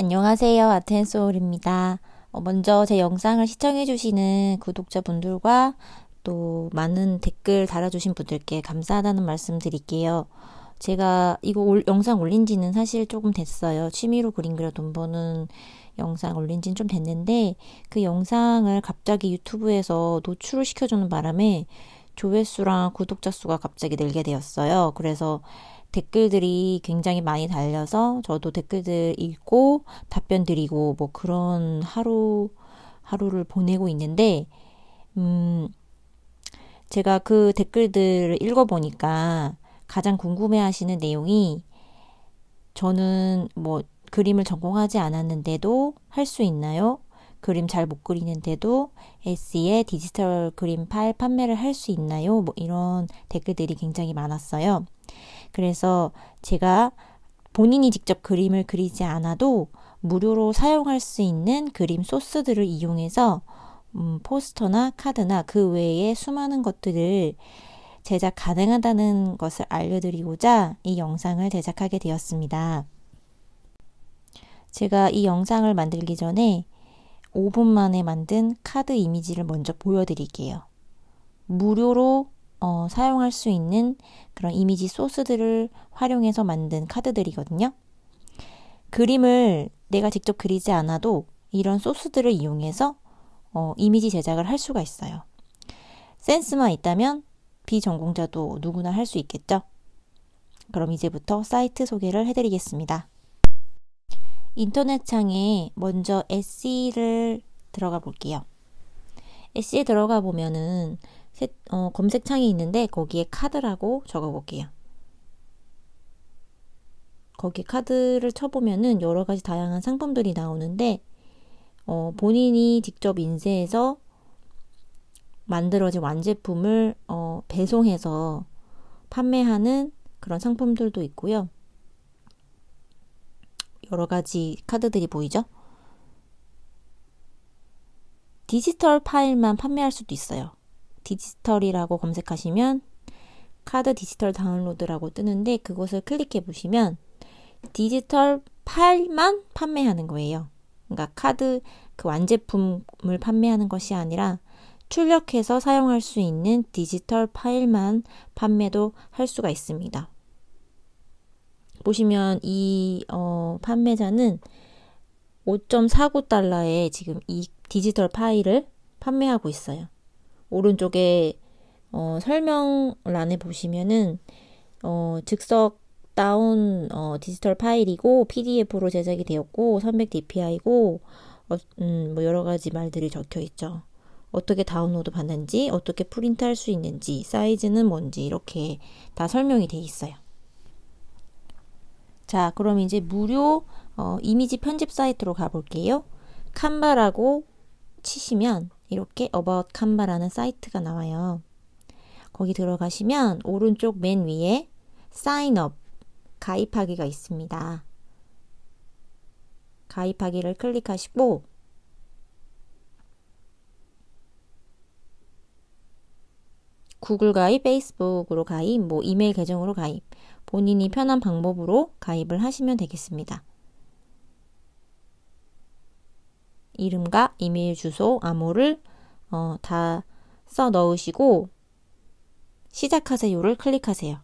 안녕하세요. 아텐소울입니다. 먼저 제 영상을 시청해주시는 구독자분들과 또 많은 댓글 달아주신 분들께 감사하다는 말씀 드릴게요. 제가 이거 영상 올린 지는 사실 조금 됐어요. 취미로 그림 그려 돈 버는 영상 올린 지는 좀 됐는데 그 영상을 갑자기 유튜브에서 노출을 시켜주는 바람에 조회수랑 구독자 수가 갑자기 늘게 되었어요. 그래서 댓글들이 굉장히 많이 달려서 저도 댓글들 읽고 답변 드리고 뭐 그런 하루를 보내고 있는데 제가 그 댓글들을 읽어보니까 가장 궁금해하시는 내용이 저는 뭐 그림을 전공하지 않았는데도 할 수 있나요? 그림 잘 못 그리는데도 에세이에 디지털 그림 파일 판매를 할 수 있나요? 뭐 이런 댓글들이 굉장히 많았어요. 그래서 제가 본인이 직접 그림을 그리지 않아도 무료로 사용할 수 있는 그림 소스들을 이용해서 포스터나 카드나 그 외에 수많은 것들을 제작 가능하다는 것을 알려드리고자 이 영상을 제작하게 되었습니다. 제가 이 영상을 만들기 전에 5분 만에 만든 카드 이미지를 먼저 보여드릴게요. 무료로 사용할 수 있는 그런 이미지 소스들을 활용해서 만든 카드들이거든요. 그림을 내가 직접 그리지 않아도 이런 소스들을 이용해서 이미지 제작을 할 수가 있어요. 센스만 있다면 비전공자도 누구나 할 수 있겠죠? 그럼 이제부터 사이트 소개를 해드리겠습니다. 인터넷 창에 먼저 에세이를 들어가 볼게요. 에세이에 들어가 보면은 검색창이 있는데 거기에 카드라고 적어 볼게요. 거기 카드를 쳐보면은 여러 가지 다양한 상품들이 나오는데 본인이 직접 인쇄해서 만들어진 완제품을 배송해서 판매하는 그런 상품들도 있고요. 여러 가지 카드들이 보이죠? 디지털 파일만 판매할 수도 있어요. 디지털이라고 검색하시면 카드 디지털 다운로드라고 뜨는데 그것을 클릭해 보시면 디지털 파일만 판매하는 거예요. 그러니까 카드 그 완제품을 판매하는 것이 아니라 출력해서 사용할 수 있는 디지털 파일만 판매도 할 수가 있습니다. 보시면 이 판매자는 5.49달러에 지금 이 디지털 파일을 판매하고 있어요. 오른쪽에 설명란에 보시면은 즉석 다운 디지털 파일이고 PDF로 제작이 되었고 300dpi고 뭐 여러 가지 말들이 적혀 있죠. 어떻게 다운로드 받는지, 어떻게 프린트할 수 있는지, 사이즈는 뭔지 이렇게 다 설명이 돼 있어요. 자, 그럼 이제 무료 이미지 편집 사이트로 가볼게요. 칸바라고 치시면 이렇게 About 칸바라는 사이트가 나와요. 거기 들어가시면 오른쪽 맨 위에 Sign Up, 가입하기가 있습니다. 가입하기를 클릭하시고 구글 가입, 페이스북으로 가입, 뭐 이메일 계정으로 가입, 본인이 편한 방법으로 가입을 하시면 되겠습니다. 이름과 이메일 주소, 암호를 다 써 넣으시고 시작하세요를 클릭하세요.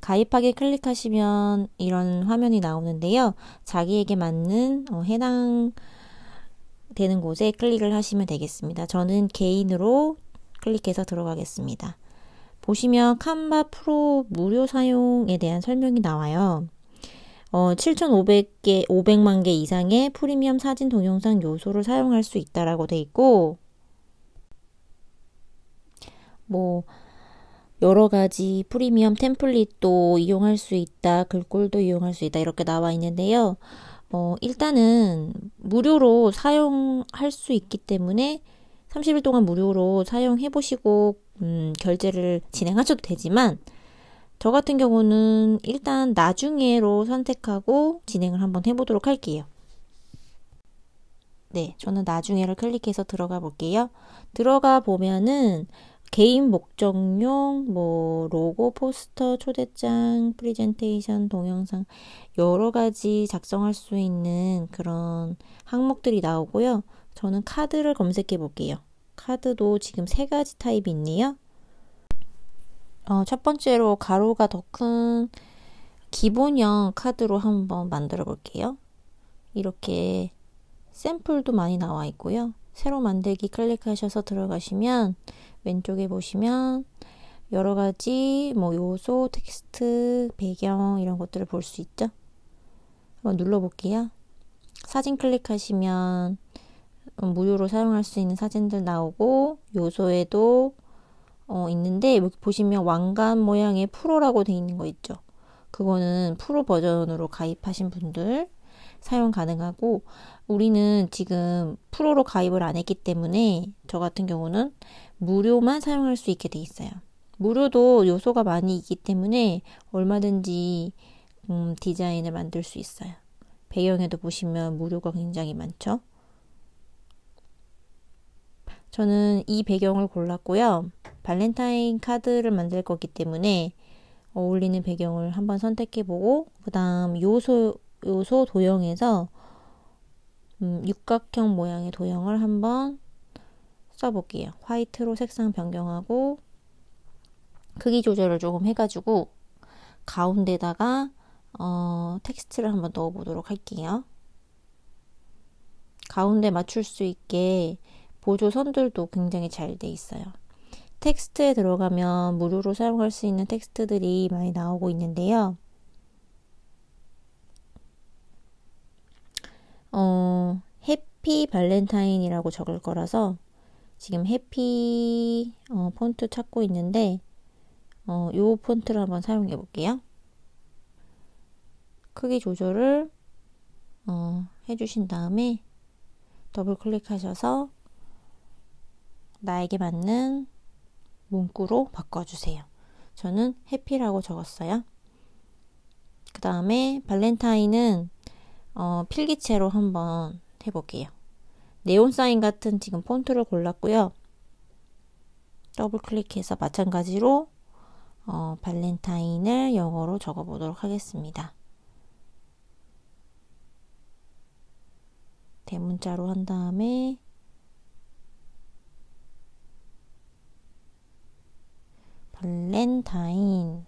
가입하기 클릭하시면 이런 화면이 나오는데요. 자기에게 맞는 해당되는 곳에 클릭을 하시면 되겠습니다. 저는 개인으로 클릭해서 들어가겠습니다. 보시면 칸바 프로 무료 사용에 대한 설명이 나와요. 7,500만 개 이상의 프리미엄 사진 동영상 요소를 사용할 수 있다라고 돼 있고 뭐 여러 가지 프리미엄 템플릿도 이용할 수 있다, 글꼴도 이용할 수 있다 이렇게 나와 있는데요. 일단은 무료로 사용할 수 있기 때문에 30일 동안 무료로 사용해 보시고 결제를 진행하셔도 되지만 저 같은 경우는 일단 나중에로 선택하고 진행을 한번 해보도록 할게요. 네, 저는 나중에를 클릭해서 들어가 볼게요. 들어가 보면은 개인 목적용, 뭐, 로고, 포스터, 초대장, 프레젠테이션, 동영상, 여러 가지 작성할 수 있는 그런 항목들이 나오고요. 저는 카드를 검색해 볼게요. 카드도 지금 세 가지 타입이 있네요. 첫 번째로 가로가 더 큰 기본형 카드로 한번 만들어 볼게요. 이렇게 샘플도 많이 나와 있고요. 새로 만들기 클릭하셔서 들어가시면 왼쪽에 보시면 여러 가지 뭐 요소, 텍스트, 배경 이런 것들을 볼 수 있죠. 한번 눌러볼게요. 사진 클릭하시면 무료로 사용할 수 있는 사진들 나오고 요소에도 있는데 여기 보시면 왕관 모양의 프로라고 되어 있는 거 있죠. 그거는 프로 버전으로 가입하신 분들 사용 가능하고 우리는 지금 프로로 가입을 안 했기 때문에 저 같은 경우는 무료만 사용할 수 있게 돼 있어요. 무료도 요소가 많이 있기 때문에 얼마든지 디자인을 만들 수 있어요. 배경에도 보시면 무료가 굉장히 많죠. 저는 이 배경을 골랐고요. 발렌타인 카드를 만들 거기 때문에 어울리는 배경을 한번 선택해보고 그 다음 요소 도형에서 육각형 모양의 도형을 한번 써볼게요. 화이트로 색상 변경하고 크기 조절을 조금 해가지고 가운데다가 텍스트를 한번 넣어보도록 할게요. 가운데 맞출 수 있게 보조선들도 굉장히 잘 돼 있어요. 텍스트에 들어가면 무료로 사용할 수 있는 텍스트들이 많이 나오고 있는데요. 해피 발렌타인이라고 적을 거라서 지금 해피 폰트 찾고 있는데 요 폰트를 한번 사용해 볼게요. 크기 조절을 해주신 다음에 더블 클릭하셔서 나에게 맞는 문구로 바꿔주세요. 저는 해피라고 적었어요. 그 다음에 발렌타인은 필기체로 한번 해볼게요. 네온사인 같은 지금 폰트를 골랐고요. 더블 클릭해서 마찬가지로 발렌타인을 영어로 적어보도록 하겠습니다. 대문자로 한 다음에 발렌타인.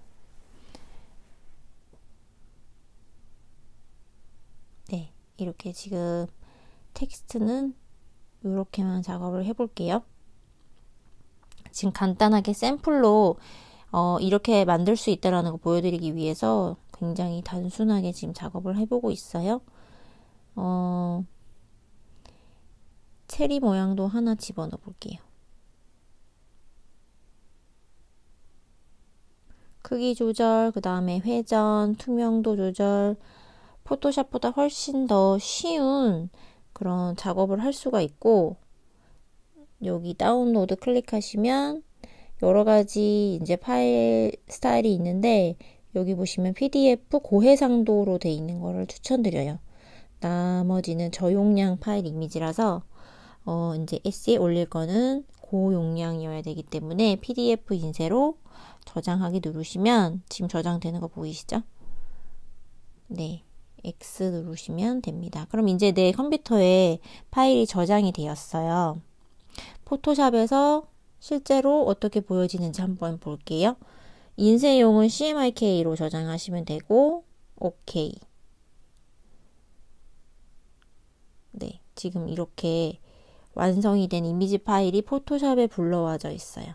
네, 이렇게 지금 텍스트는 이렇게만 작업을 해볼게요. 지금 간단하게 샘플로 이렇게 만들 수 있다는 거 보여드리기 위해서 굉장히 단순하게 지금 작업을 해보고 있어요. 체리 모양도 하나 집어넣어 볼게요. 크기 조절, 그 다음에 회전, 투명도 조절, 포토샵보다 훨씬 더 쉬운 그런 작업을 할 수가 있고, 여기 다운로드 클릭하시면 여러 가지 이제 파일 스타일이 있는데, 여기 보시면 PDF 고해상도로 돼 있는 거를 추천드려요. 나머지는 저용량 파일 이미지라서 이제 에세이 올릴 거는 고용량이어야 되기 때문에 PDF 인쇄로 저장하기 누르시면 지금 저장되는 거 보이시죠? 네, X 누르시면 됩니다. 그럼 이제 내 컴퓨터에 파일이 저장이 되었어요. 포토샵에서 실제로 어떻게 보여지는지 한번 볼게요. 인쇄용은 CMYK로 저장하시면 되고 OK. 네, 지금 이렇게 완성이 된 이미지 파일이 포토샵에 불러와져 있어요.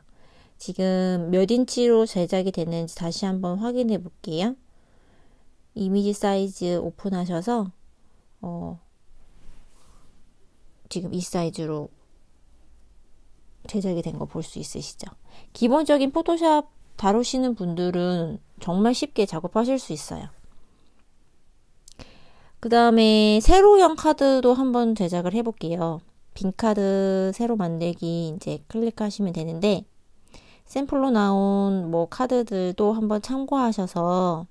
지금 몇 인치로 제작이 됐는지 다시 한번 확인해 볼게요. 이미지 사이즈 오픈하셔서 지금 이 사이즈로 제작이 된 거 볼 수 있으시죠? 기본적인 포토샵 다루시는 분들은 정말 쉽게 작업하실 수 있어요. 그 다음에 세로형 카드도 한번 제작을 해볼게요. 빈 카드 새로 만들기 이제 클릭하시면 되는데 샘플로 나온 뭐 카드들도 한번 참고하셔서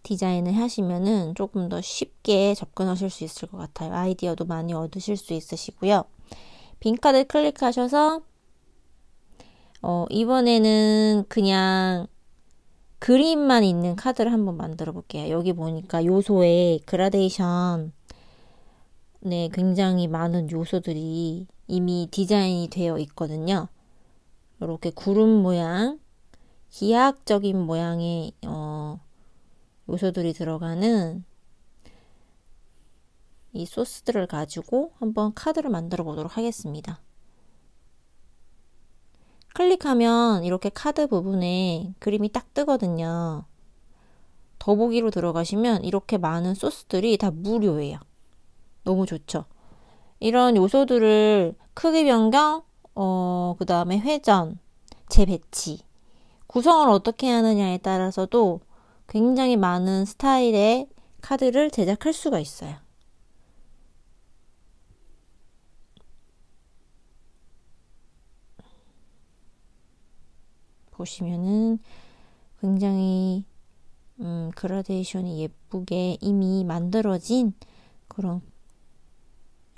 디자인을 하시면은 조금 더 쉽게 접근하실 수 있을 것 같아요. 아이디어도 많이 얻으실 수 있으시고요. 빈카드 클릭하셔서 이번에는 그냥 그림만 있는 카드를 한번 만들어 볼게요. 여기 보니까 요소에 그라데이션 네, 굉장히 많은 요소들이 이미 디자인이 되어 있거든요. 이렇게 구름 모양, 기하학적인 모양의 요소들이 들어가는 이 소스들을 가지고 한번 카드를 만들어 보도록 하겠습니다. 클릭하면 이렇게 카드 부분에 그림이 딱 뜨거든요. 더보기로 들어가시면 이렇게 많은 소스들이 다 무료예요. 너무 좋죠? 이런 요소들을 크기 변경, 그 다음에 회전, 재배치, 구성을 어떻게 하느냐에 따라서도 굉장히 많은 스타일의 카드를 제작할 수가 있어요. 보시면은 굉장히 그라데이션이 예쁘게 이미 만들어진 그런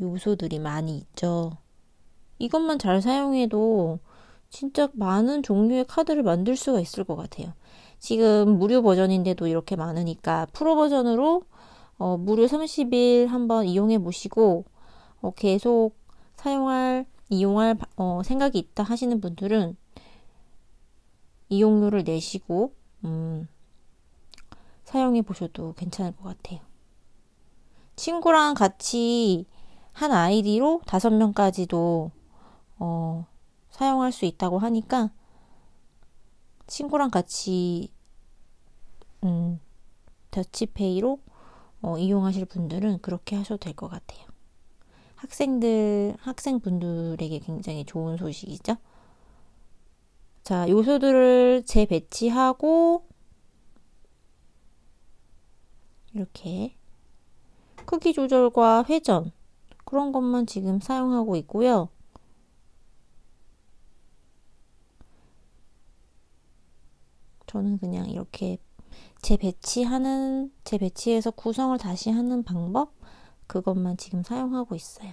요소들이 많이 있죠. 이것만 잘 사용해도 진짜 많은 종류의 카드를 만들 수가 있을 것 같아요. 지금 무료 버전인데도 이렇게 많으니까 프로 버전으로 무료 30일 한번 이용해 보시고 계속 이용할 생각이 있다 하시는 분들은 이용료를 내시고 사용해 보셔도 괜찮을 것 같아요. 친구랑 같이 한 아이디로 5명까지도 사용할 수 있다고 하니까 친구랑 같이 더치페이로 이용하실 분들은 그렇게 하셔도 될 것 같아요. 학생분들에게 굉장히 좋은 소식이죠. 자, 요소들을 재배치하고 이렇게 크기 조절과 회전 그런 것만 지금 사용하고 있고요. 저는 그냥 이렇게 재배치해서 구성을 다시 하는 방법 그것만 지금 사용하고 있어요.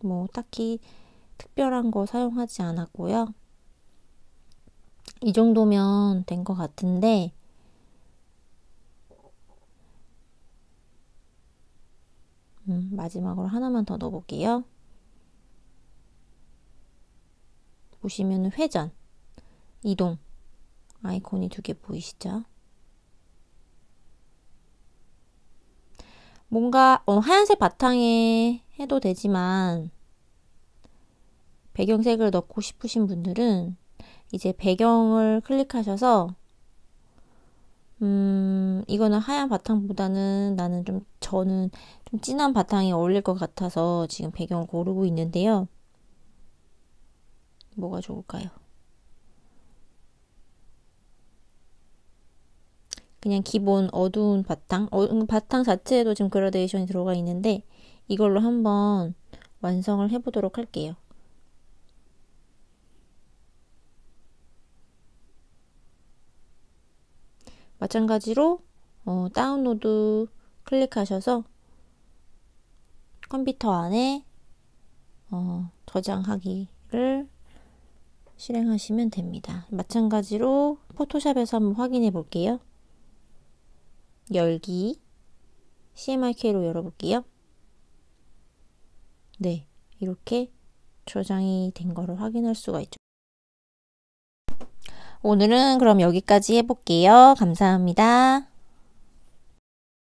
뭐 딱히 특별한 거 사용하지 않았고요. 이 정도면 된 것 같은데 마지막으로 하나만 더 넣어볼게요. 보시면 회전, 이동 아이콘이 2개 보이시죠? 뭔가 하얀색 바탕에 해도 되지만 배경색을 넣고 싶으신 분들은 이제 배경을 클릭하셔서 이거는 하얀 바탕보다는 저는 좀 진한 바탕이 어울릴 것 같아서 지금 배경을 고르고 있는데요. 뭐가 좋을까요? 그냥 기본 어두운 바탕 자체에도 지금 그라데이션이 들어가 있는데 이걸로 한번 완성을 해보도록 할게요. 마찬가지로 다운로드 클릭하셔서 컴퓨터 안에 저장하기를 실행하시면 됩니다. 마찬가지로 포토샵에서 한번 확인해 볼게요. 열기 CMYK로 열어볼게요. 네, 이렇게 저장이 된 거를 확인할 수가 있죠. 오늘은 그럼 여기까지 해볼게요. 감사합니다.